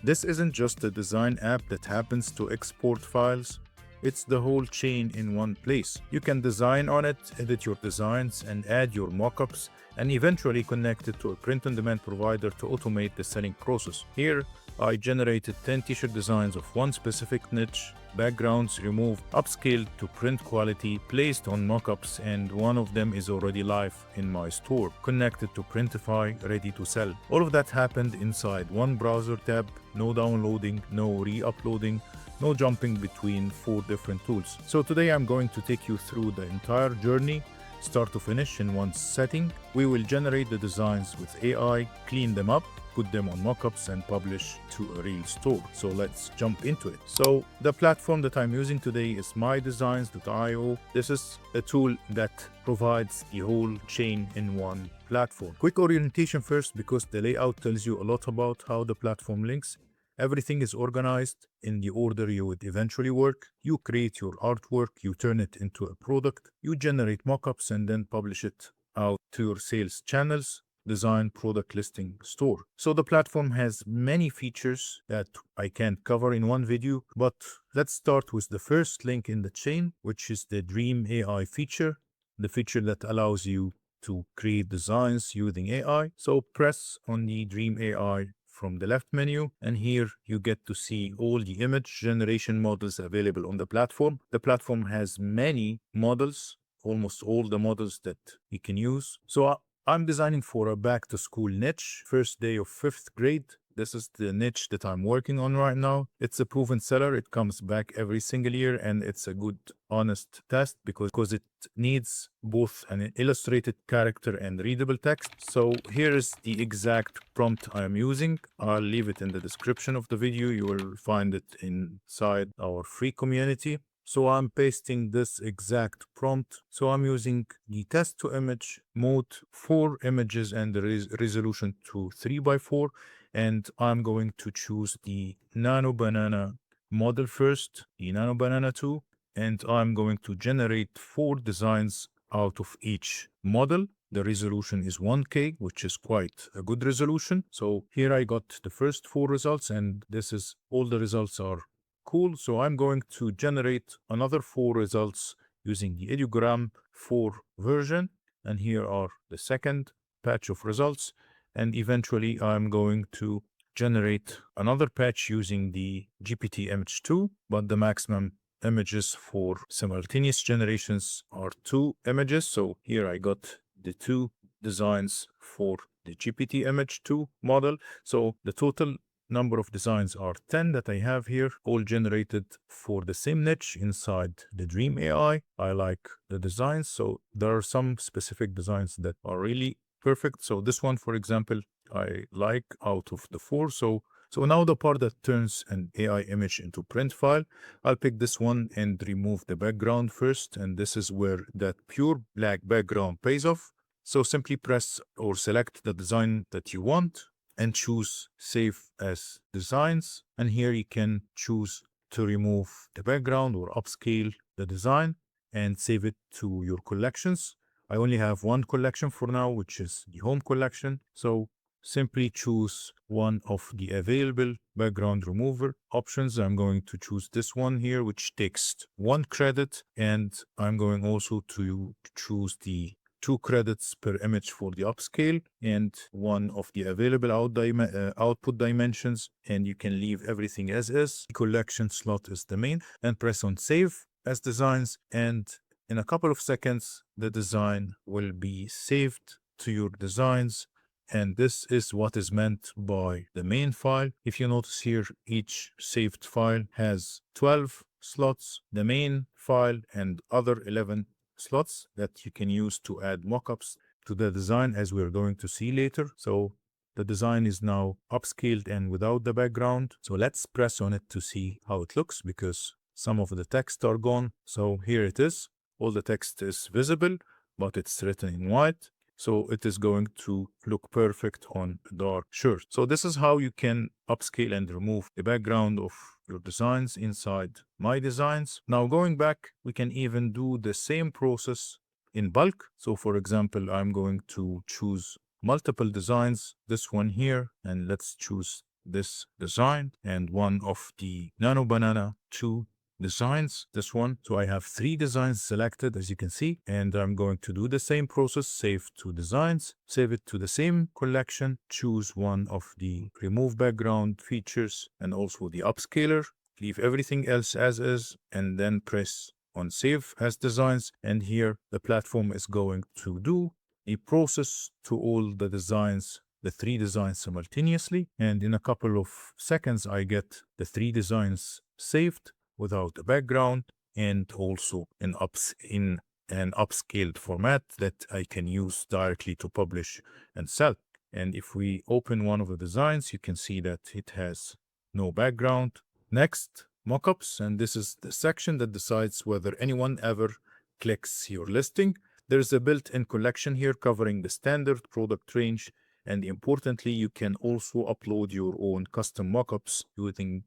This isn't just a design app that happens to export files. It's the whole chain in one place. You can design on it, edit your designs, and add your mockups, and eventually connect it to a print-on-demand provider to automate the selling process. Here, I generated 10 t-shirt designs of one specific niche, backgrounds removed, upscaled to print quality, placed on mockups, and one of them is already live in my store, connected to Printify, ready to sell. All of that happened inside one browser tab, no downloading, no re-uploading, no jumping between 4 different tools. So today I'm going to take you through the entire journey, start to finish in one setting. We will generate the designs with AI, clean them up, put them on mockups, and publish to a real store. So let's jump into it. So the platform that I'm using today is mydesigns.io. This is a tool that provides the whole chain in one platform. Quick orientation first, because the layout tells you a lot about how the platform links. Everything is organized in the order you would eventually work. You create your artwork, you turn it into a product, you generate mockups, and then publish it out to your sales channels, design, product listing, store. So the platform has many features that I can't cover in one video, but let's start with the first link in the chain, which is the Dream AI feature, the feature that allows you to create designs using AI. So press on the Dream AI from the left menu, and here you get to see all the image generation models available on the platform. The platform has many models, almost all the models that you can use. So I'm designing for a back-to-school niche, first day of 5th grade. This is the niche that I'm working on right now. It's a proven seller. It comes back every single year, and it's a good, honest test because it needs both an illustrated character and readable text. So here is the exact prompt I'm using. I'll leave it in the description of the video. You will find it inside our free community. So I'm pasting this exact prompt. So I'm using the test to image mode, 4 images, and the resolution to 3x4. And I'm going to choose the Nano Banana model first, the Nano Banana 2, and I'm going to generate 4 designs out of each model. The resolution is 1K, which is quite a good resolution. So here I got the first 4 results, and this is all the results are cool. So I'm going to generate another 4 results using the ideogram 4 version. And here are the second batch of results. And eventually I'm going to generate another patch using the GPT image 2, but the maximum images for simultaneous generations are 2 images. So here I got the 2 designs for the GPT image 2 model. So the total number of designs are 10 that I have here, all generated for the same niche inside the Dream AI. I like the designs. So there are some specific designs that are really perfect. So this one, for example, I like out of the 4. So now the part that turns an AI image into print file, I'll pick this one and remove the background first. And this is where that pure black background pays off. So simply press or select the design that you want and choose Save as Designs. And here you can choose to remove the background or upscale the design and save it to your collections. I only have one collection for now, which is the home collection. So simply choose one of the available background remover options. I'm going to choose this one here, which takes 1 credit. And I'm going also to choose the 2 credits per image for the upscale and one of the available output dimensions. And you can leave everything as is. The collection slot is the main, and press on Save as Designs. And in a couple of seconds, the design will be saved to your designs. And this is what is meant by the main file. If you notice here, each saved file has 12 slots, the main file and other 11 slots that you can use to add mockups to the design, as we're going to see later. So the design is now upscaled and without the background. So let's press on it to see how it looks, because some of the text are gone. So here it is. All the text is visible, but it's written in white. So it is going to look perfect on a dark shirt. So this is how you can upscale and remove the background of your designs inside My Designs. Now going back, we can even do the same process in bulk. So for example, I'm going to choose multiple designs, this one here, and let's choose this design and one of the Nano Banana 2 designs, this one. So I have 3 designs selected, as you can see, and I'm going to do the same process, save 2 designs, save it to the same collection, choose one of the remove background features and also the upscaler, leave everything else as is, and then press on save as designs. And here the platform is going to do a process to all the designs, the 3 designs simultaneously, and in a couple of seconds I get the 3 designs saved without a background and also in an upscaled format that I can use directly to publish and sell. And if we open one of the designs, you can see that it has no background. Next, mockups, and this is the section that decides whether anyone ever clicks your listing. There's a built-in collection here covering the standard product range, and importantly, you can also upload your own custom mockups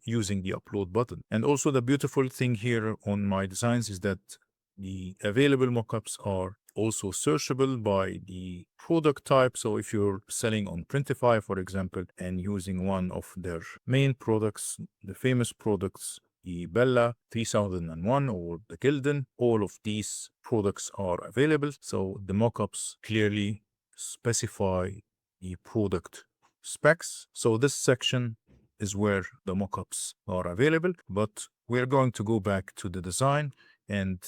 using the upload button. And also the beautiful thing here on my designs is that the available mockups are also searchable by the product type. So if you're selling on Printify, for example, and using one of their main products, the famous products, the Bella 3001 or the Gildan, all of these products are available. So the mockups clearly specify the product specs. So this section is where the mockups are available, but we're going to go back to the design, and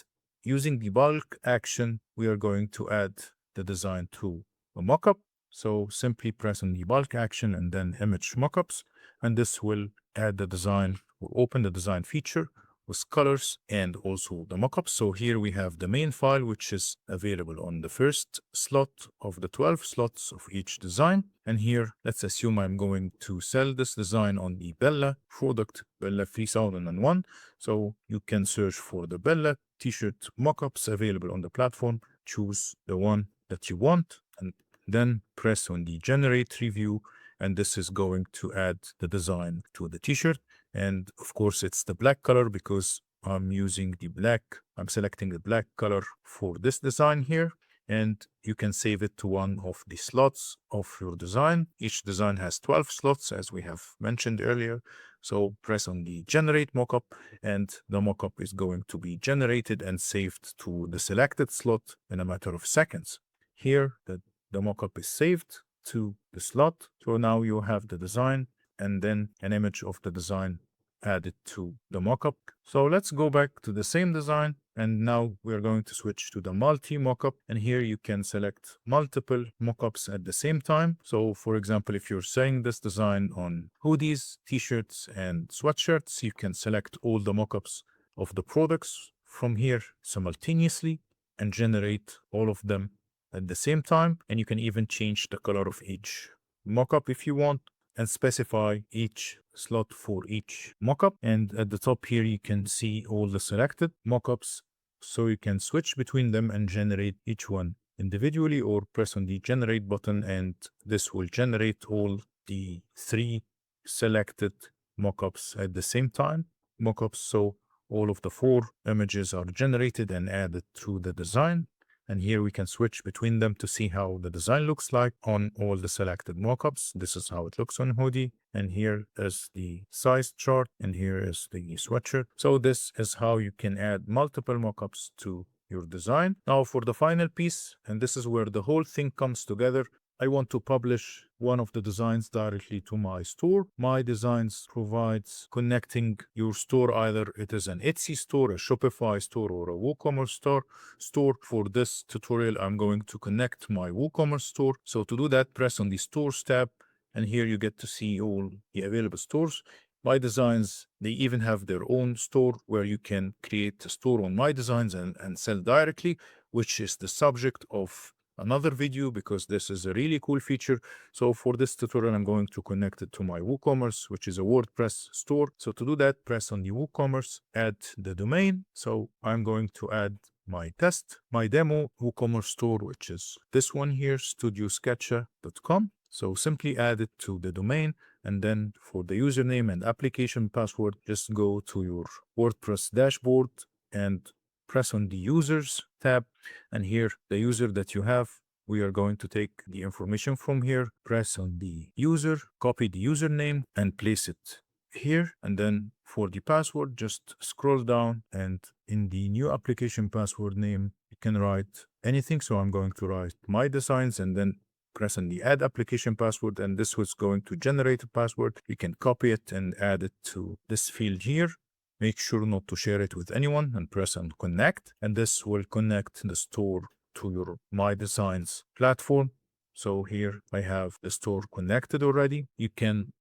using the bulk action, we are going to add the design to a mockup. So simply press on the bulk action and then image mockups, and this will add the design or open the design feature with colors and also the mockup. So here we have the main file, which is available on the first slot of the 12 slots of each design. And here, let's assume I'm going to sell this design on the Bella product, Bella 3001. So you can search for the Bella t-shirt mockups available on the platform, choose the one that you want, and then press on the generate review. And this is going to add the design to the t-shirt. And of course, it's the black color because I'm using the black. I'm selecting the black color for this design here. And you can save it to one of the slots of your design. Each design has 12 slots, as we have mentioned earlier. So press on the generate mockup, and the mockup is going to be generated and saved to the selected slot in a matter of seconds. Here, the mockup is saved to the slot. So now you have the design and then an image of the design added to the mockup. So let's go back to the same design, and now we're going to switch to the multi-mockup, and here you can select multiple mockups at the same time. So for example, if you're selling this design on hoodies, t-shirts, and sweatshirts, you can select all the mockups of the products from here simultaneously and generate all of them at the same time. And you can even change the color of each mockup if you want, and specify each slot for each mockup. And at the top here, you can see all the selected mockups. So you can switch between them and generate each one individually, or press on the generate button, and this will generate all the 3 selected mockups at the same time. Mockups, so all of the 4 images are generated and added to the design. And here we can switch between them to see how the design looks like on all the selected mockups. This is how it looks on hoodie. And here is the size chart. And here is the sweatshirt. So this is how you can add multiple mockups to your design. Now for the final piece, and this is where the whole thing comes together. I want to publish one of the designs directly to my store. My Designs provides connecting your store, either it is an Etsy store, a Shopify store, or a WooCommerce store. For this tutorial, I'm going to connect my WooCommerce store. So to do that, press on the Stores tab, and here you get to see all the available stores. My Designs, they even have their own store where you can create a store on My Designs and sell directly, which is the subject of another video because this is a really cool feature. So for this tutorial, I'm going to connect it to my WooCommerce, which is a WordPress store. So to do that, press on the WooCommerce, add the domain. So I'm going to add my demo WooCommerce store, which is this one here, studiosketcha.com. So simply add it to the domain, and then for the username and application password, just go to your WordPress dashboard and press on the users tab, and here the user that you have we are going to take the information from here, press on the user, copy the username, and place it here. And then for the password, just scroll down, and in the new application password name, you can write anything. So I'm going to write my designs and then press on the add application password, and this was going to generate a password. You can copy it and add it to this field here. Make sure not to share it with anyone and press on connect, and this will connect the store to your My Designs platform. So here I have the store connected already. You can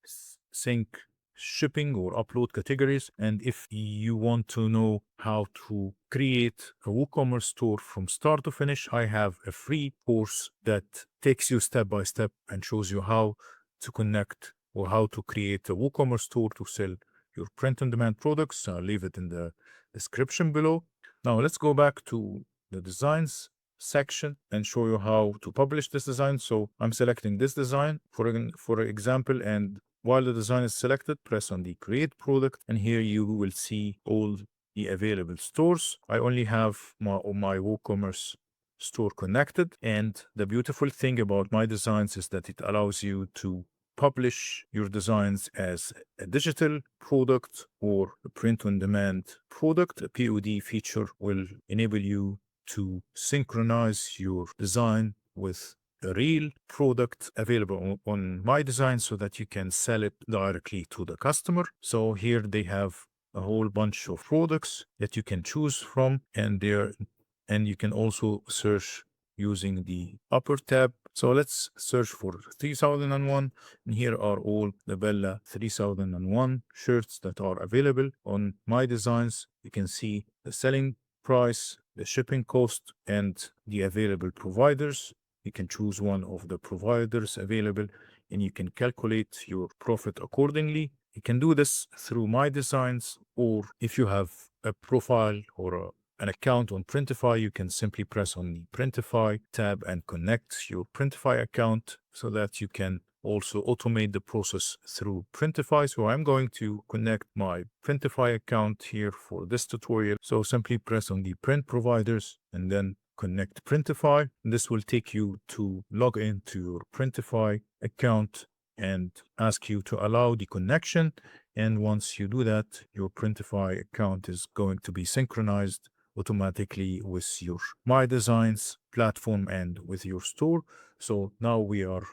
sync shipping or upload categories. And if you want to know how to create a WooCommerce store from start to finish, I have a free course that takes you step by step and shows you how to connect or how to create a WooCommerce store to sell your print-on-demand products. I'll leave it in the description below. Now let's go back to the designs section and show you how to publish this design. So I'm selecting this design for example, and while the design is selected, press on the create product, and here you will see all the available stores. I only have my WooCommerce store connected, and the beautiful thing about My Designs is that it allows you to publish your designs as a digital product or a print-on-demand product. A POD feature will enable you to synchronize your design with a real product available on My Design so that you can sell it directly to the customer. So here they have a whole bunch of products that you can choose from, and you can also search using the upper tab. So let's search for 3001, and here are all the Bella 3001 shirts that are available on My Designs. You can see the selling price, the shipping cost, and the available providers. You can choose one of the providers available, and you can calculate your profit accordingly. You can do this through My Designs, or if you have a profile or an account on Printify, you can simply press on the Printify tab and connect your Printify account so that you can also automate the process through Printify. So I'm going to connect my Printify account here for this tutorial. So simply press on the print providers and then connect Printify. This will take you to log into your Printify account and ask you to allow the connection. And once you do that, your Printify account is going to be synchronized automatically with your My Designs platform and with your store. So now we are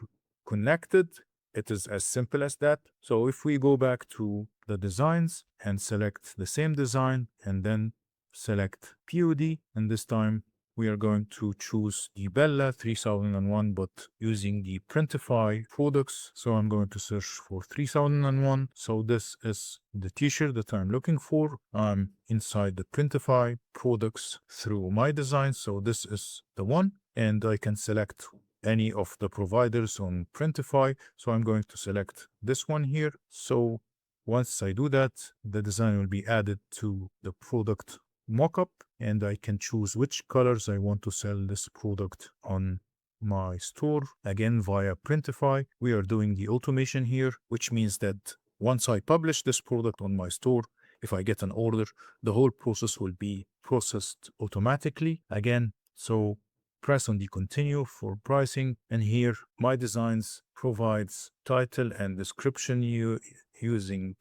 connected. It is as simple as that. So if we go back to the designs and select the same design and then select POD, and this time we are going to choose the Bella 3001, but using the Printify products. So I'm going to search for 3001. So this is the t-shirt that I'm looking for. I'm inside the Printify products through My Design. So this is the one, and I can select any of the providers on Printify. So I'm going to select this one here. So once I do that, the design will be added to the product mockup, and I can choose which colors I want to sell this product on my store. Again, via Printify, we are doing the automation here, which means that once I publish this product on my store, if I get an order, the whole process will be processed automatically again. So press on the continue for pricing, and here My Designs provides title and description using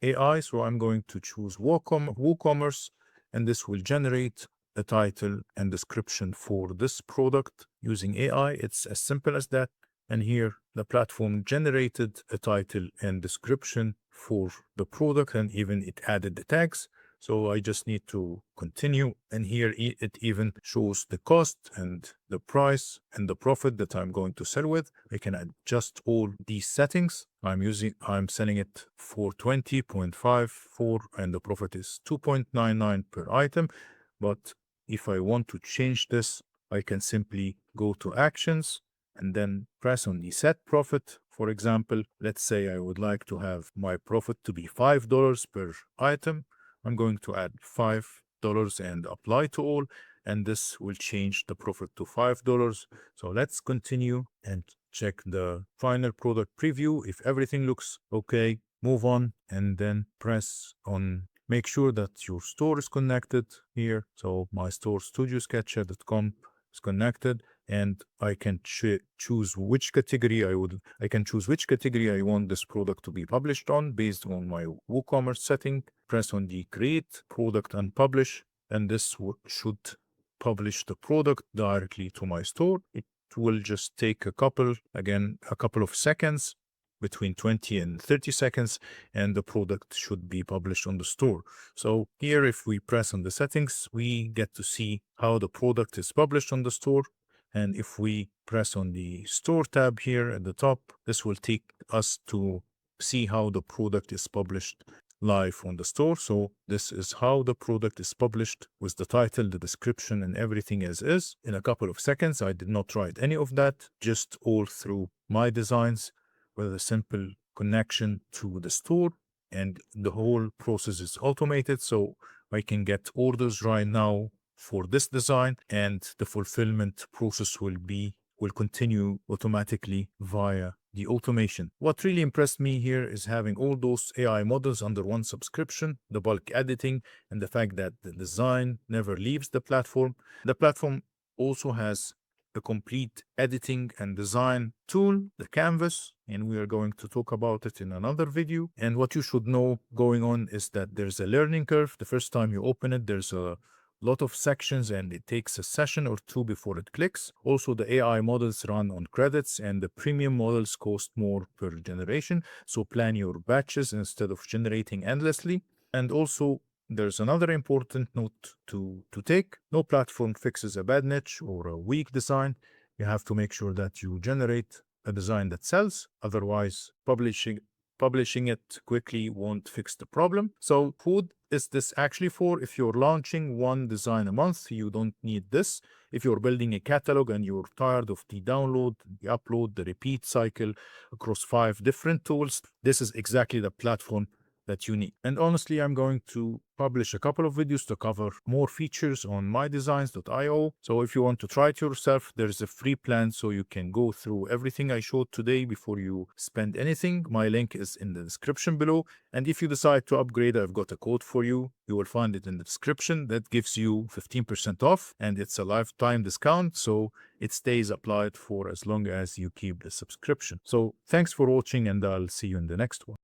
AI. So I'm going to choose WooCommerce, and this will generate a title and description for this product using AI. It's as simple as that. And here the platform generated a title and description for the product, and even it added the tags. So I just need to continue, and here it even shows the cost and the price and the profit that I'm going to sell with. I can adjust all these settings. I'm selling it for 20.54 and the profit is 2.99 per item. But if I want to change this, I can simply go to actions and then press on the set profit. For example, let's say I would like to have my profit to be $5 per item. I'm going to add $5 and apply to all, and this will change the profit to $5. So let's continue and check the final product preview. If everything looks okay, move on and then press on make sure that your store is connected here. So my store studiosketcher.com is connected, and I can choose which category I can choose which category I want this product to be published on based on my WooCommerce setting. Press on the create product and publish, and this should publish the product directly to my store. It will just take a couple of seconds, between 20 and 30 seconds, and the product should be published on the store. So here, if we press on the settings, we get to see how the product is published on the store. And if we press on the store tab here at the top, this will take us to see how the product is published live on the store. So this is how the product is published, with the title, the description, and everything as is, in a couple of seconds. I did not write any of that, just all through my designs with a simple connection to the store, and the whole process is automated. So I can get orders right now for this design, and the fulfillment process will continue automatically via the automation. What really impressed me here is having all those AI models under one subscription, the bulk editing, and the fact that the design never leaves the platform. The platform also has a complete editing and design tool, the canvas, and we are going to talk about it in another video. And what you should know going on is that there's a learning curve. The first time you open it, there's a lot of sections, and it takes a session or two before it clicks. Also, the AI models run on credits, and the premium models cost more per generation. So plan your batches instead of generating endlessly. And also, there's another important note to take. No platform fixes a bad niche or a weak design. You have to make sure that you generate a design that sells. Otherwise, publishing it quickly won't fix the problem. So who is this actually for? If you're launching one design a month, you don't need this. If you're building a catalog and you're tired of the download, the upload, the repeat cycle across 5 different tools, this is exactly the platform that you need. And honestly, I'm going to publish a couple of videos to cover more features on mydesigns.io. So if you want to try it yourself, there's a free plan, so you can go through everything I showed today before you spend anything. My link is in the description below. And if you decide to upgrade, I've got a code for you. You will find it in the description. That gives you 15% off, and it's a lifetime discount, so it stays applied for as long as you keep the subscription. So thanks for watching, and I'll see you in the next one.